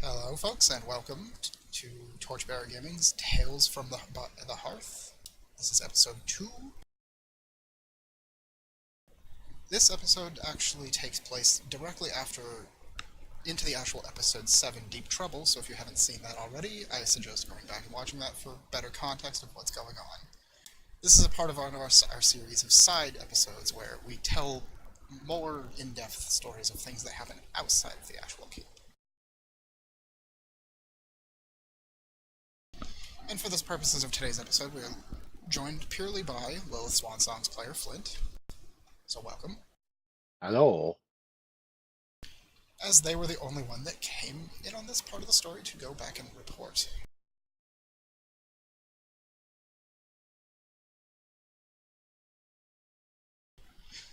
Hello, folks, and welcome to TorchbearerGaming's Tales from the Hearth. This is episode 2. This episode actually takes place directly after into the actual episode 7, Deep Trouble, so if you haven't seen that already, I suggest going back and watching that for better context of what's going on. This is a part of our series of side episodes where we tell more in-depth stories of things that happen outside of the Ashwell Keep. And for the purposes of today's episode, we are joined purely by Lilith Swansong's player, Flynt. So welcome. Hello. As they were the only one that came in on this part of the story to go back and report.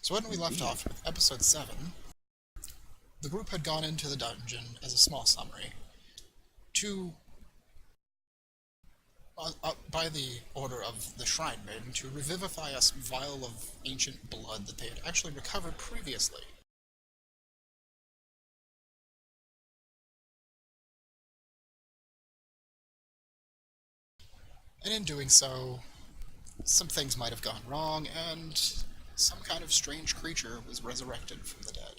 So when we left off with episode 7, the group had gone into the dungeon, as a small summary, to by the order of the Shrine Maiden, to revivify a vial of ancient blood that they had actually recovered previously. And in doing so, some things might have gone wrong, and some kind of strange creature was resurrected from the dead.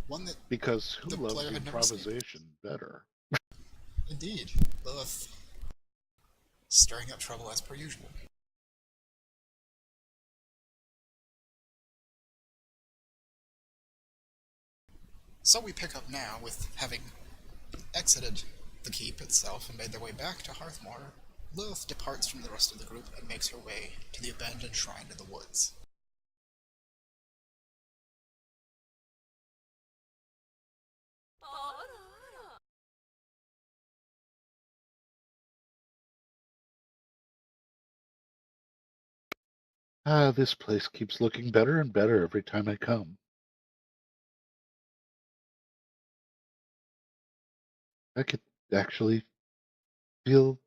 One that Because who the loves player had never seen. improvisation better? Indeed, Lilith stirring up trouble as per usual. So we pick up now with having exited the keep itself and made their way back to Hearthmore. Lilith departs from the rest of the group and makes her way to the abandoned shrine in the woods. This place keeps looking better and better every time I come. I could actually feel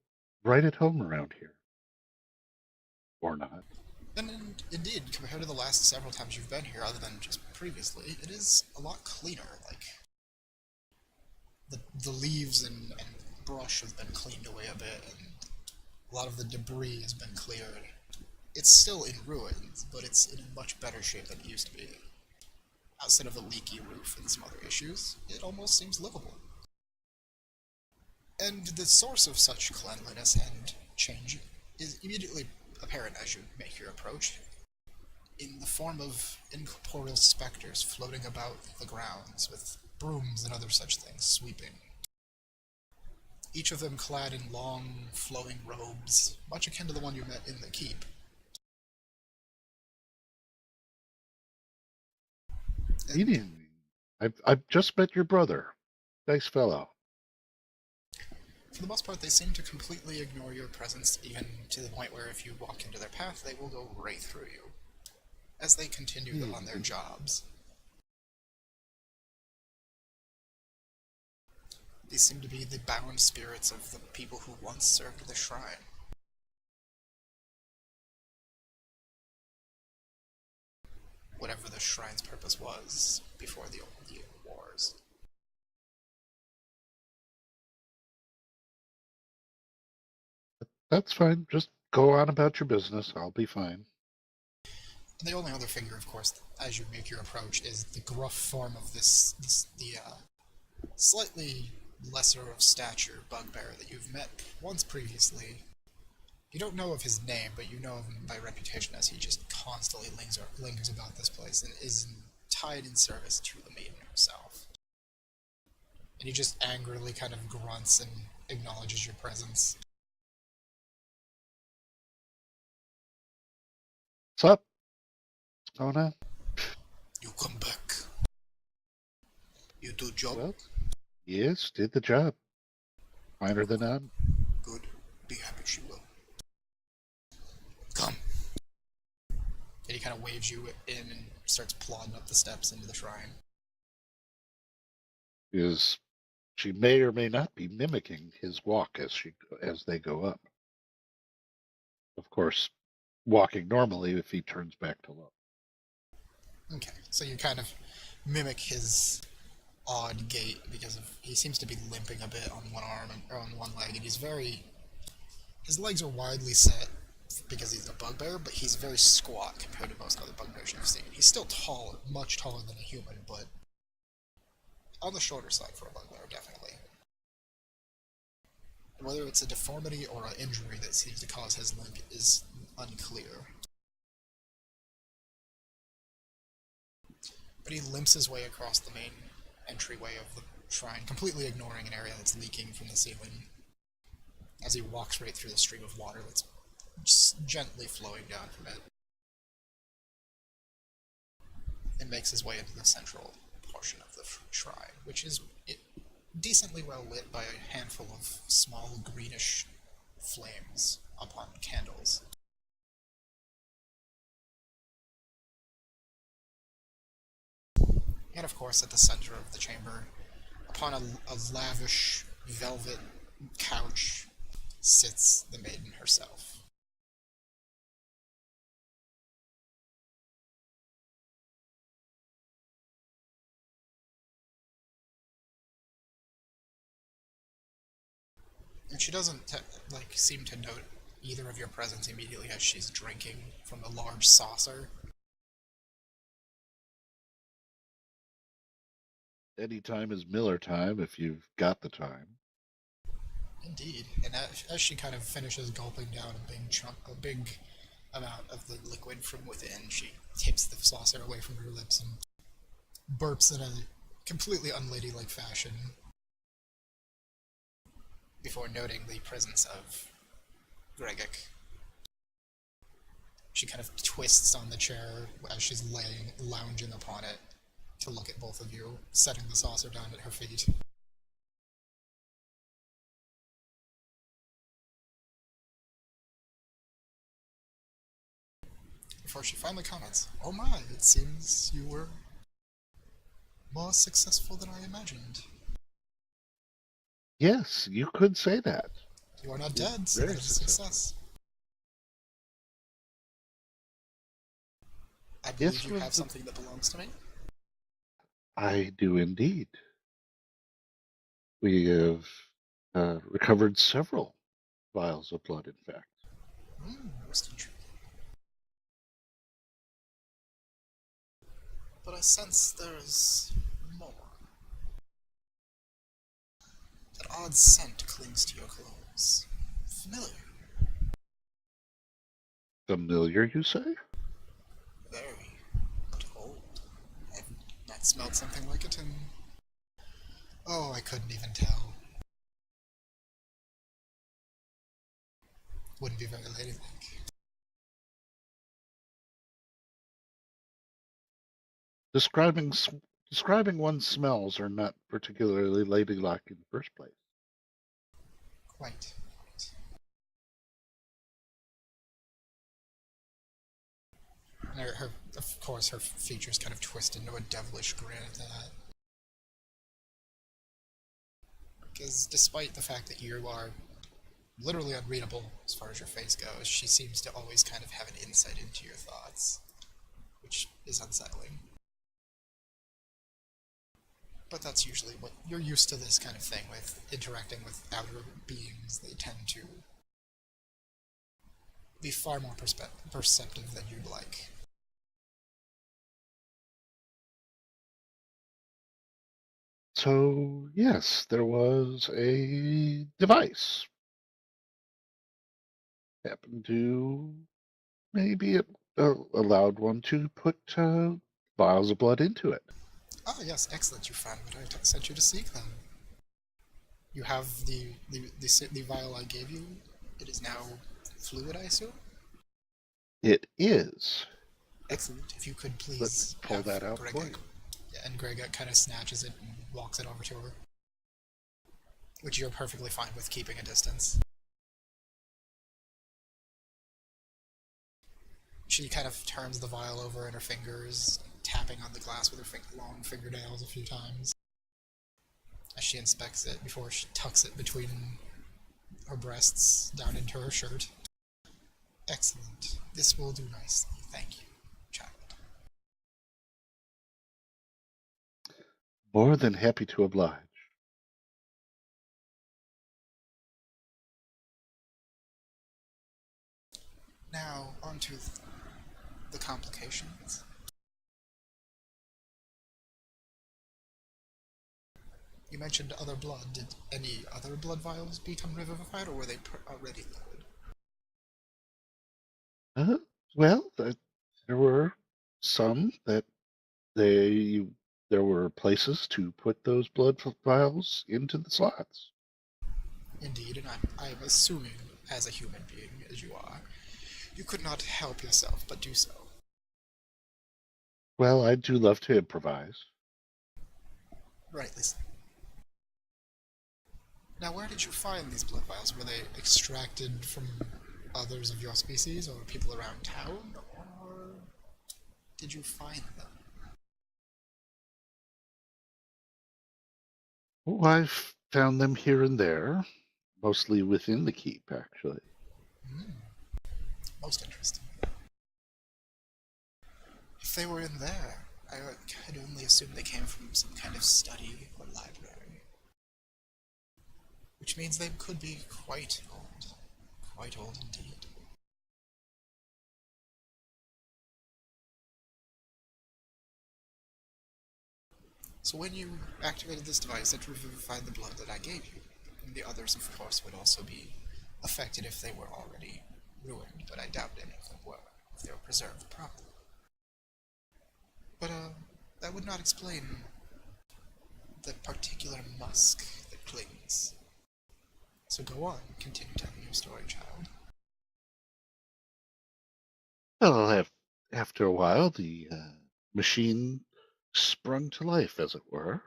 right at home around here. Or not. And indeed, compared to the last several times you've been here, other than just previously, it is a lot cleaner. Like, the leaves and brush have been cleaned away a bit, and a lot of the debris has been cleared. It's still in ruins, but it's in a much better shape than it used to be. Outside of a leaky roof and some other issues, it almost seems livable. And the source of such cleanliness and change is immediately apparent as you make your approach, in the form of incorporeal specters floating about the grounds, with brooms and other such things sweeping. Each of them clad in long, flowing robes, much akin to the one you met in the keep. Eating. I've just met your brother. Nice fellow. For the most part, they seem to completely ignore your presence, even to the point where if you walk into their path, they will go right through you, as they continue on their jobs. These seem to be the bound spirits of the people who once served the shrine. Whatever the shrine's purpose was before the wars. That's fine. Just go on about your business. I'll be fine. And the only other figure, of course, as you make your approach, is the gruff form of the slightly lesser of stature bugbear that you've met once previously. You don't know of his name, but you know of him by reputation, as he just constantly lingers about this place and is tied in service to the maiden herself. And he just angrily kind of grunts and acknowledges your presence. What's up? What's going on? You come back. You do job. Well, yes, did the job. Finer than none. Good. Be happy she will. Come. And he kind of waves you in and starts plodding up the steps into the shrine. She may or may not be mimicking his walk as they go up. Of course, walking normally if he turns back to look. Okay, so you kind of mimic his odd gait because he seems to be limping a bit on one arm or on one leg, and his legs are widely set because he's a bugbear, but he's very squat compared to most other bugbears you've seen. He's still tall, much taller than a human, but on the shorter side for a bugbear, definitely. Whether it's a deformity or an injury that seems to cause his limp is unclear. But he limps his way across the main entryway of the shrine, completely ignoring an area that's leaking from the ceiling, as he walks right through the stream of water that's just gently flowing down from it, and makes his way into the central portion of the shrine, which is decently well lit by a handful of small greenish flames upon candles. And of course, at the center of the chamber, upon a lavish velvet couch, sits the maiden herself. And she doesn't seem to note either of your presence immediately as she's drinking from a large saucer. Any time is Miller time if you've got the time. Indeed. And as she kind of finishes gulping down a big amount of the liquid from within, she tips the saucer away from her lips and burps in a completely unladylike fashion before noting the presence of Gregik. She kind of twists on the chair as she's lounging upon it to look at both of you, setting the saucer down at her feet. Before she finally comments, "Oh my, it seems you were more successful than I imagined." Yes, you could say that. You are not dead, so Very that is a success. I believe you have something that belongs to me. I do indeed. We have recovered several vials of blood, in fact. Most intriguing. But I sense there is more. That odd scent clings to your clothes. Familiar. Familiar, you say? Very. But old. I've not smelled something like it in... Oh, I couldn't even tell. Wouldn't be very ladylike. Describing one's smells are not particularly ladylike in the first place. Quite. And of course, her features kind of twist into a devilish grin at that. Because despite the fact that you are literally unreadable as far as your face goes, she seems to always kind of have an insight into your thoughts, which is unsettling. But that's usually what you're used to, this kind of thing with interacting with outer beings. They tend to be far more perceptive than you'd like. So, yes, there was a device. Happened to maybe it allowed one to put vials of blood into it. Ah, yes, excellent. You found what I sent you to seek, then. You have the vial I gave you. It is now fluid, I assume? It is. Excellent. If you could please Let's pull that out for you. Yeah, and Greg kind of snatches it and walks it over to her. Which you're perfectly fine with keeping a distance. She kind of turns the vial over in her fingers, tapping on the glass with her long fingernails a few times as she inspects it before she tucks it between her breasts down into her shirt. Excellent. This will do nicely. Thank you, child. More than happy to oblige. Now, on to the complications. You mentioned other blood. Did any other blood vials become revivified, or were they already loaded? Uh, well, there were some that they there were places to put those blood vials into the slots. Indeed, and I'm assuming, as a human being as you are, you could not help yourself but do so. Well, I do love to improvise. Rightly so. Now, where did you find these blood vials? Were they extracted from others of your species, or people around town, or did you find them? Oh, I've found them here and there, mostly within the keep, actually. Hmm, most interesting. If they were in there, I could only assume they came from some kind of study or library. Which means they could be quite old. Quite old indeed. So when you activated this device, it revivified the blood that I gave you. And the others, of course, would also be affected if they were already ruined, but I doubt any of them were, if they were preserved properly. But, that would not explain the particular musk that clings. So go on, continue telling your story, child. Well, after a while, the machine sprung to life, as it were.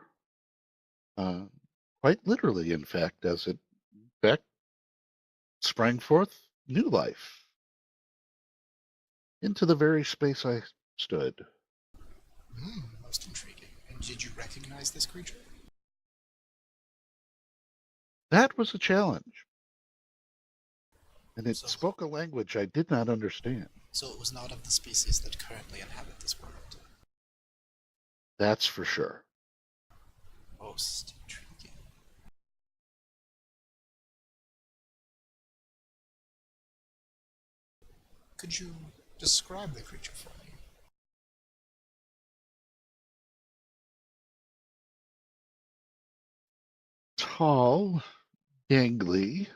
Uh, quite literally, in fact, as it back sprang forth new life into the very space I stood. Most intriguing. And did you recognize this creature? That was a challenge, and it So, spoke a language I did not understand. so it was not of the species that currently inhabit this world. That's for sure. Most intriguing. Could you describe the creature for me? Tall, gangly,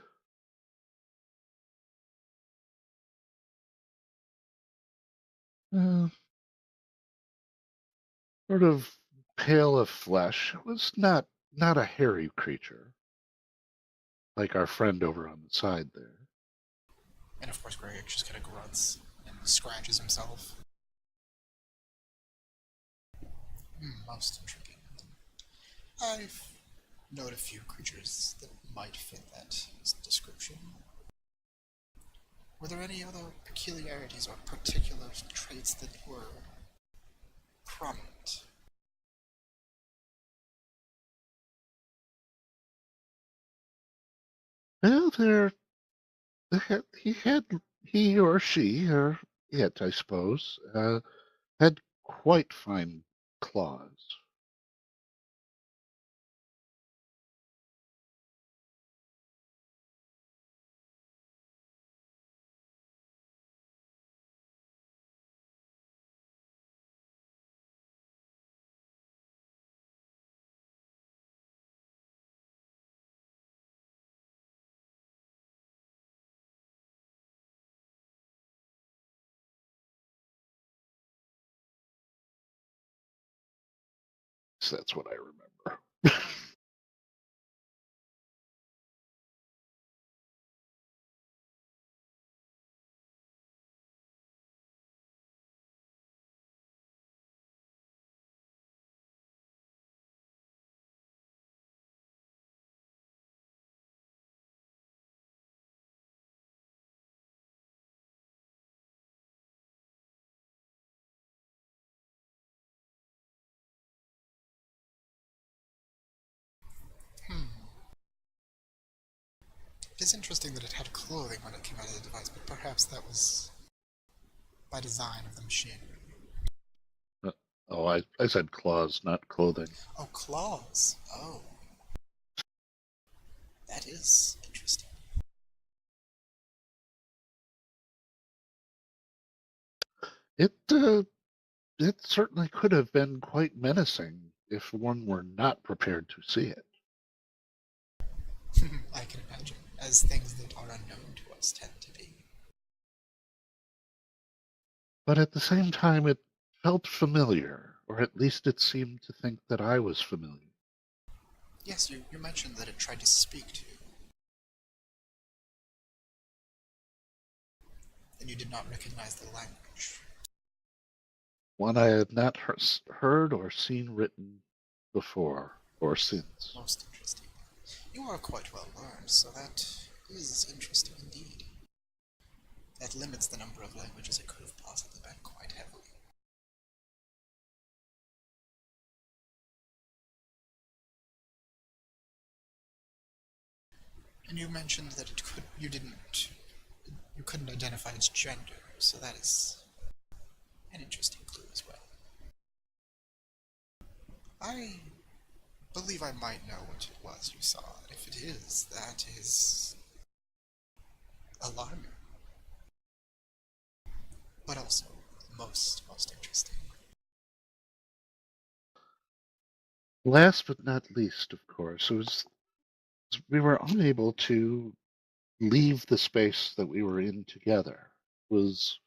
uh, sort of pale of flesh. It was not a hairy creature like our friend over on the side there. And of course, Greg just kind of grunts and scratches himself. Most intriguing. I've known a few creatures that might fit that description. Were there any other peculiarities or particular traits that were prominent? Well, he or she or it, I suppose, had quite fine claws. So that's what I remember. It is interesting that it had clothing when it came out of the device, but perhaps that was by design of the machine. Oh, I said claws, not clothing. Oh, claws. Oh, that is interesting. It certainly could have been quite menacing if one were not prepared to see it. I can imagine, as things that are unknown to us tend to be. But at the same time, it felt familiar, or at least it seemed to think that I was familiar. Yes, you mentioned that it tried to speak to you, and you did not recognize the language. One I had not heard or seen written before or since. Most interesting. You are quite well learned, so that is interesting indeed. That limits the number of languages it could have possibly been quite heavily. And you mentioned that you couldn't identify its gender, so that is an interesting clue as well. I believe I might know what it was you saw, and if it is, that is alarming, but also most interesting. Last but not least, of course, we were unable to leave the space that we were in together. Was,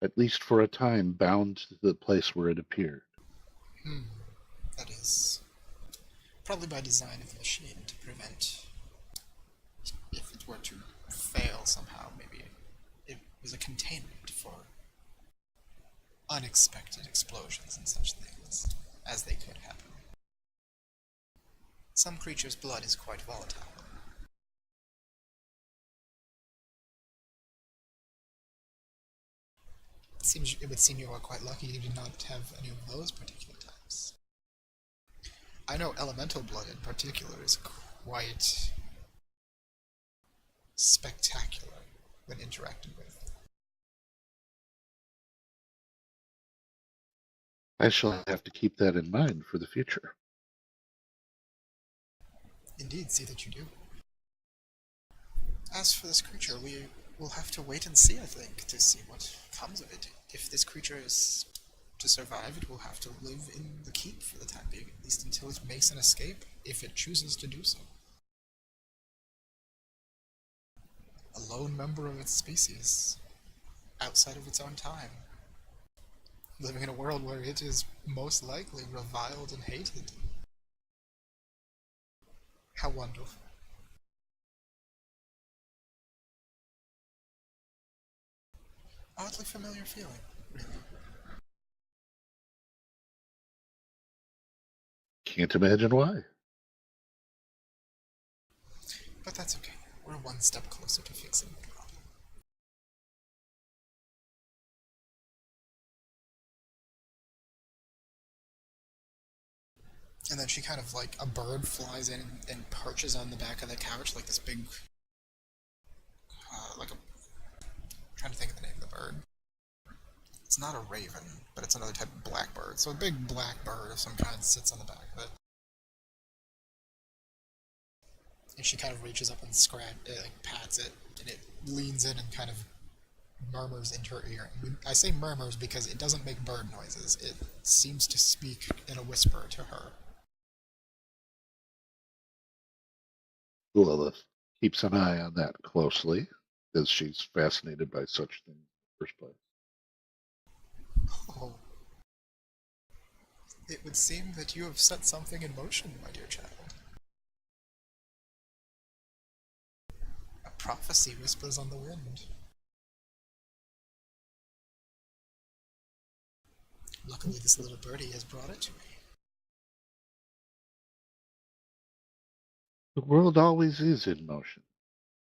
at least for a time, bound to the place where it appeared. Hmm, that is probably by design of the machine to prevent, if it were to fail somehow, maybe it was a containment for unexpected explosions and such things, as they could happen. Some creatures' blood is quite volatile. It would seem you are quite lucky you did not have any of those particular types. I know elemental blood in particular is quite spectacular when interacted with. I shall have to keep that in mind for the future. Indeed, see that you do. As for this creature, we will have to wait and see, I think, to see what comes of it. If this creature is to survive, it will have to live in the keep for the time being, at least until it makes an escape, if it chooses to do so. A lone member of its species, outside of its own time, living in a world where it is most likely reviled and hated. How wonderful. Oddly familiar feeling, really. Can't imagine why. But that's okay. We're one step closer to fixing the problem. And then she kind of like a bird flies in and perches on the back of the couch, like this big, like a. I'm trying to think of the name of the bird. It's not a raven, but it's another type of blackbird. So a big black bird of some kind sits on the back of it. And she kind of reaches up and like pats it, and it leans in and kind of murmurs into her ear. I say murmurs because it doesn't make bird noises. It seems to speak in a whisper to her. Lilith keeps an eye on that closely, as she's fascinated by such things in the first place. Oh, it would seem that you have set something in motion, my dear child. A prophecy whispers on the wind. Luckily, this little birdie has brought it to me. The world always is in motion.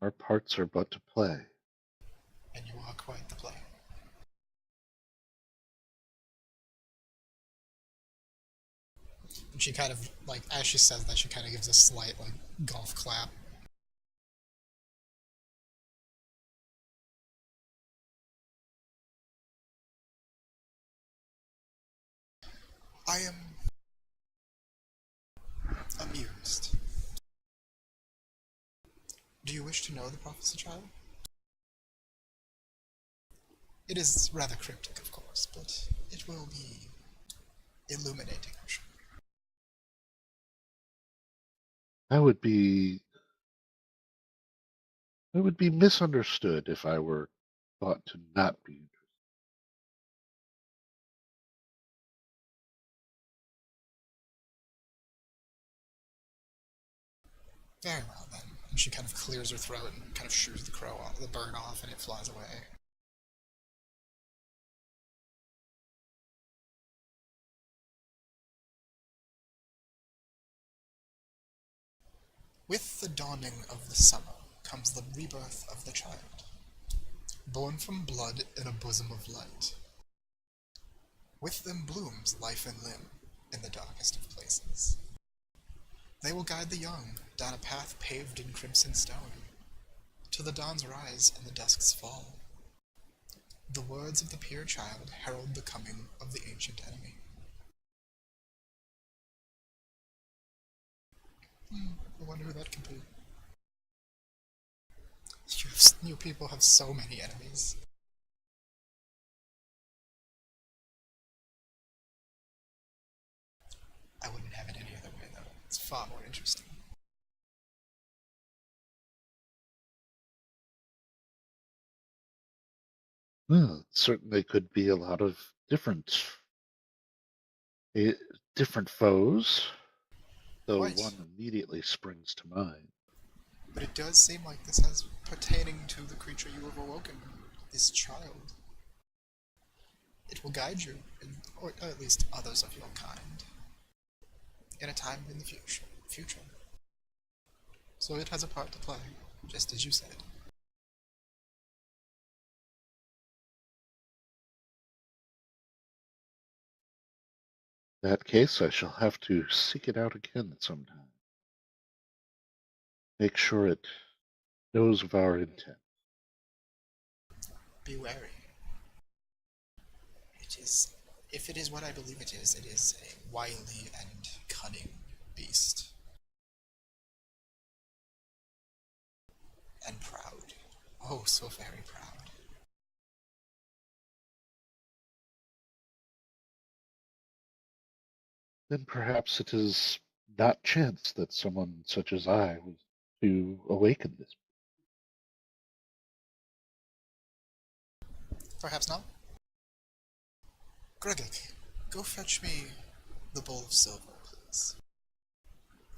Our parts are but to play. And you are quite the player. And she kind of, like, as she says that, she kind of gives a slight, like, golf clap. I am amused. Do you wish to know the prophecy, child? It is rather cryptic, of course, but it will be illuminating, I'm sure. I would be I would be misunderstood if I were thought to not be interested. Very well, then. And she kind of clears her throat and kind of shoos the bird off, and it flies away. With the dawning of the summer comes the rebirth of the child, born from blood in a bosom of light. With them blooms life and limb in the darkest of places. They will guide the young down a path paved in crimson stone, till the dawn's rise and the dusk's fall. The words of the pure child herald the coming of the ancient enemy. I wonder who that could be. You people have so many enemies. I wouldn't have it any other way, though. It's far more interesting. Well, it certainly could be a lot of eh, different foes, though Quite. one immediately springs to mind. But it does seem like this has pertaining to the creature you have awoken, this child. It will guide you, or at least others of your kind, in a time in the future. So it has a part to play, just as you said. In that case, I shall have to seek it out again sometime. Make sure it knows of our intent. Be wary. It is, if it is what I believe it is a wily and cunning beast. And proud. Oh, so very proud. Then perhaps it is not chance that someone such as I was to awaken this. Perhaps not. Gregek, go fetch me the bowl of silver, please.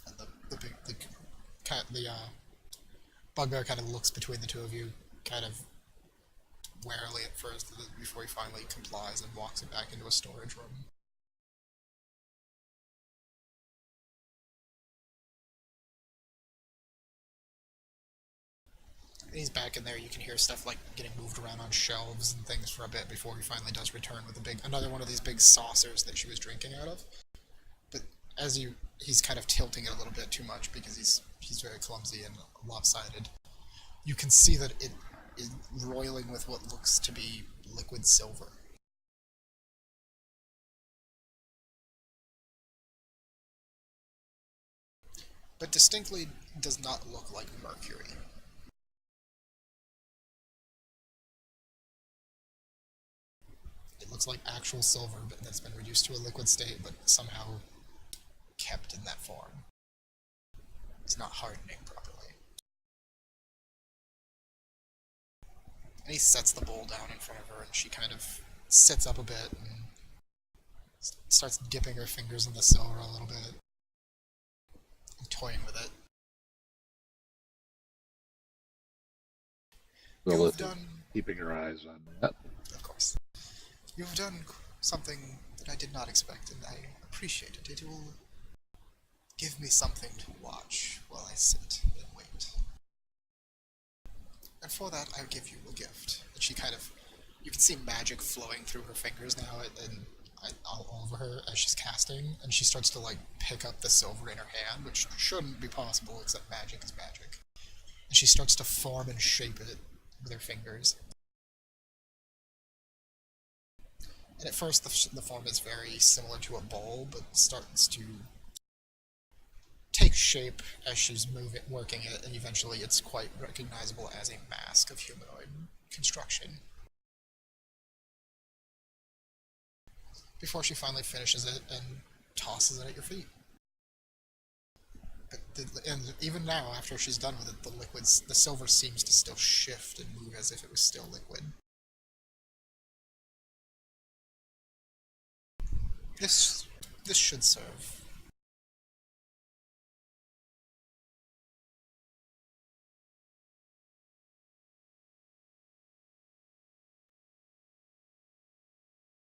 And the bugbear kind of looks between the two of you, kind of warily at first, before he finally complies and walks it back into a storage room. And he's back in there. You can hear stuff like getting moved around on shelves and things for a bit before he finally does return with another one of these big saucers that she was drinking out of. But he's kind of tilting it a little bit too much because he's very clumsy and lopsided. You can see that it is roiling with what looks to be liquid silver. But distinctly does not look like mercury. It looks like actual silver that's been reduced to a liquid state, but somehow kept in that form. It's not hardening properly. And he sets the bowl down in front of her, and she kind of sits up a bit and starts dipping her fingers in the silver a little bit, and toying with it. You have Lilith is done, keeping her eyes on that. of course, you have done something that I did not expect, and I appreciate it. It will give me something to watch while I sit and wait. And for that, I give you a gift. And she kind of, you can see magic flowing through her fingers now, and all over her as she's casting, and she starts to like pick up the silver in her hand, which shouldn't be possible, except magic is magic. And she starts to form and shape it with her fingers. And at first, the form is very similar to a bowl, but starts to take shape as she's working it, and eventually it's quite recognizable as a mask of humanoid construction. Before she finally finishes it and tosses it at your feet. And even now, after she's done with it, the silver seems to still shift and move as if it was still liquid. This this should serve.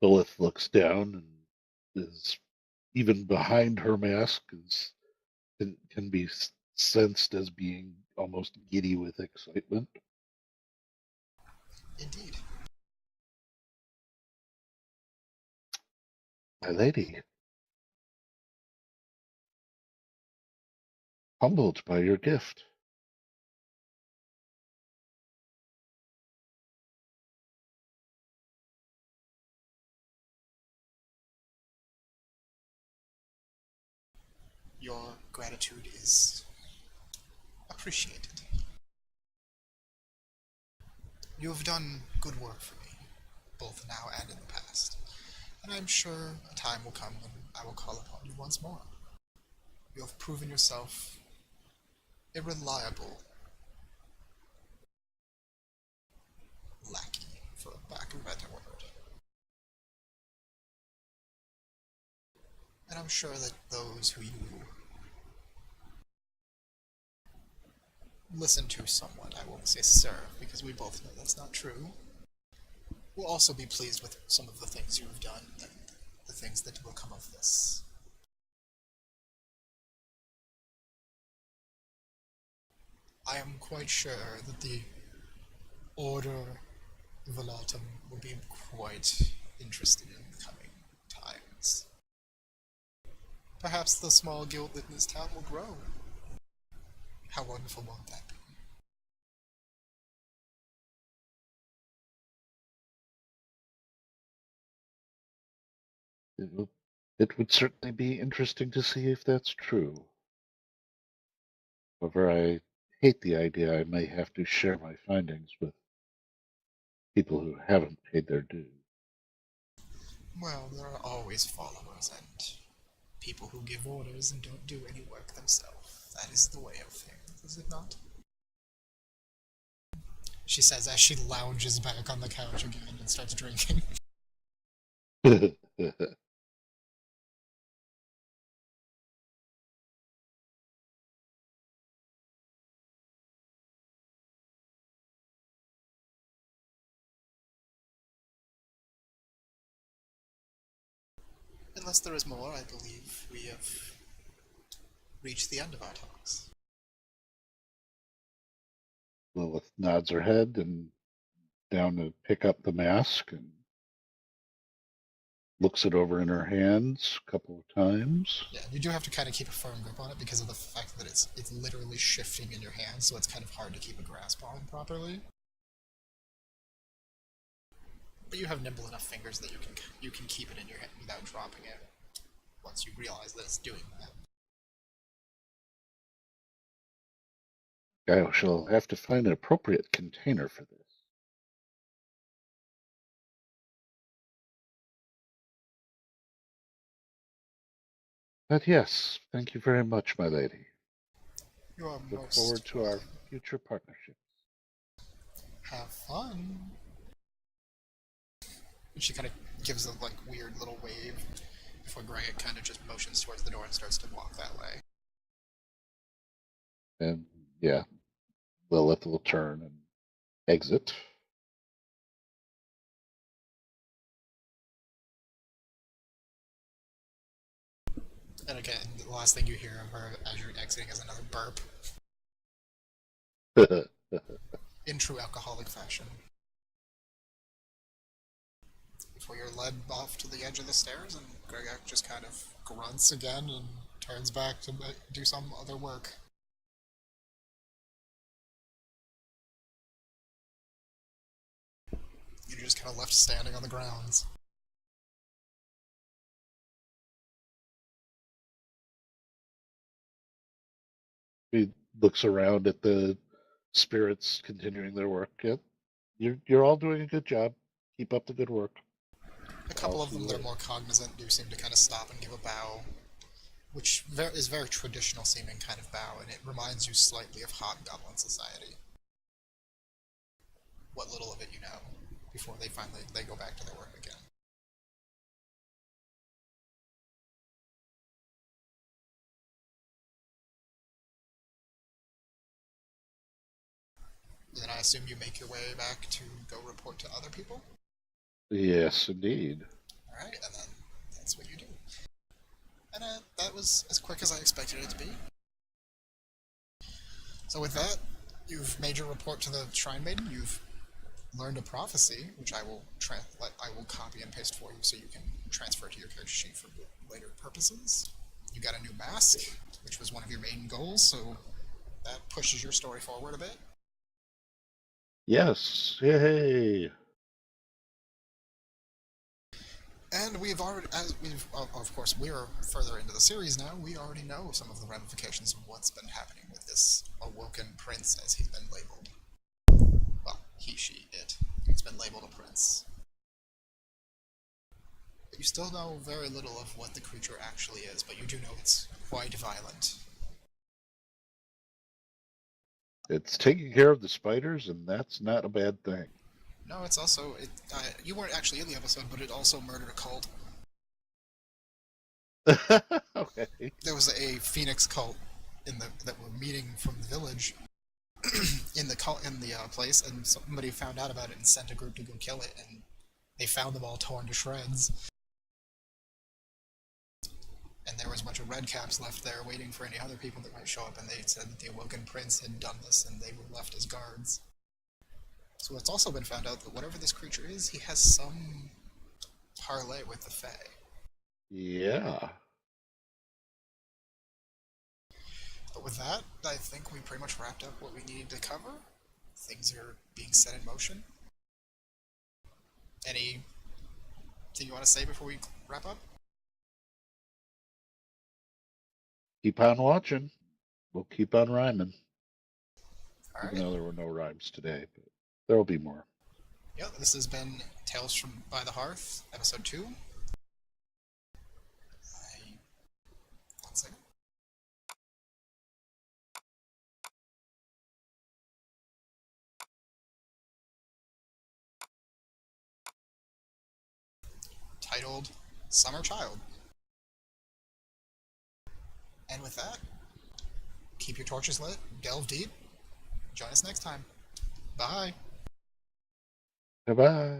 Lilith looks down and is even behind her mask can be sensed as being almost giddy with excitement. Indeed. My lady, humbled by your gift. Your gratitude is appreciated. You have done good work for me, both now and in the past, and I'm sure a time will come when I will call upon you once more. You have proven yourself a reliable lackey, for lack of a better word. And I'm sure that those who you listen to somewhat, I won't say serve, because we both know that's not true, will also be pleased with some of the things you have done and the things that will come of this. I am quite sure that the Order Velatum will be quite interested in the coming times. Perhaps the small guild in this town will grow. How wonderful won't that be? It would certainly be interesting to see if that's true. However, I hate the idea I may have to share my findings with people who haven't paid their due. Well, there are always followers and people who give orders and don't do any work themselves. That is the way of things, is it not? She says as she lounges back on the couch again and starts drinking. Unless there is more, I believe we have reached the end of our talks. Lilith nods her head and down to pick up the mask and looks it over in her hands a couple of times. Yeah, you do have to kind of keep a firm grip on it because of the fact that it's literally shifting in your hands, so it's kind of hard to keep a grasp on properly. But you have nimble enough fingers that you can keep it in your hand without dropping it once you realize that it's doing that. I shall have to find an appropriate container for this. But yes, thank you very much, my lady. You are Look most forward to our welcome. future partnerships. Have fun. And she kind of gives a weird little wave before Greg kind of just motions towards the door and starts to walk that way. And yeah, Lilith will turn and exit. And again, the last thing you hear of her as you're exiting is another burp in true alcoholic fashion. Before you're led off to the edge of the stairs, and Gregak just kind of grunts again and turns back to do some other work. You're just kind of left standing on the grounds. He looks around at the spirits continuing their work. Yep. You're all doing a good job. Keep up the good work. A I'll couple of see them you that are later. more cognizant do seem to kind of stop and give a bow, which is very traditional seeming kind of bow, and it reminds you slightly of Hobgoblin Society. What little of it you know, before they go back to their work again. Then I assume you make your way back to go report to other people? Yes, indeed. Alright, and then that's what you do. And that was as quick as I expected it to be. So with that, you've made your report to the Shrine Maiden, you've learned a prophecy, which I will copy and paste for you so you can transfer to your character sheet for later purposes. You got a new mask, which was one of your main goals, so that pushes your story forward a bit. Yes. Yay. And we've already, of course, we're further into the series now. We already know some of the ramifications of what's been happening with this awoken prince, as he's been labeled. Well, he, she, it. It's been labeled a prince. But you still know very little of what the creature actually is, but you do know it's quite violent. It's taking care of the spiders, and that's not a bad thing. No, it's also you weren't actually in the episode, but it also murdered a cult. Okay. There was a phoenix cult that were meeting from the village in the place, and somebody found out about it and sent a group to go kill it, and they found them all torn to shreds. And there was a bunch of red caps left there waiting for any other people that might show up, and they said that the awoken prince had done this, and they were left as guards. So it's also been found out that whatever this creature is, he has some parlay with the Fae. Yeah. But with that, I think we pretty much wrapped up what we needed to cover. Things are being set in motion. Anything you want to say before we wrap up? Keep on watching. We'll keep on rhyming. All Even right. though there were no rhymes today, but there'll be more. Yeah, this has been Tales from by the Hearth, episode 2. One second. Titled Summer Child. And with that, keep your torches lit, delve deep. Join us next time. Bye. Bye-bye.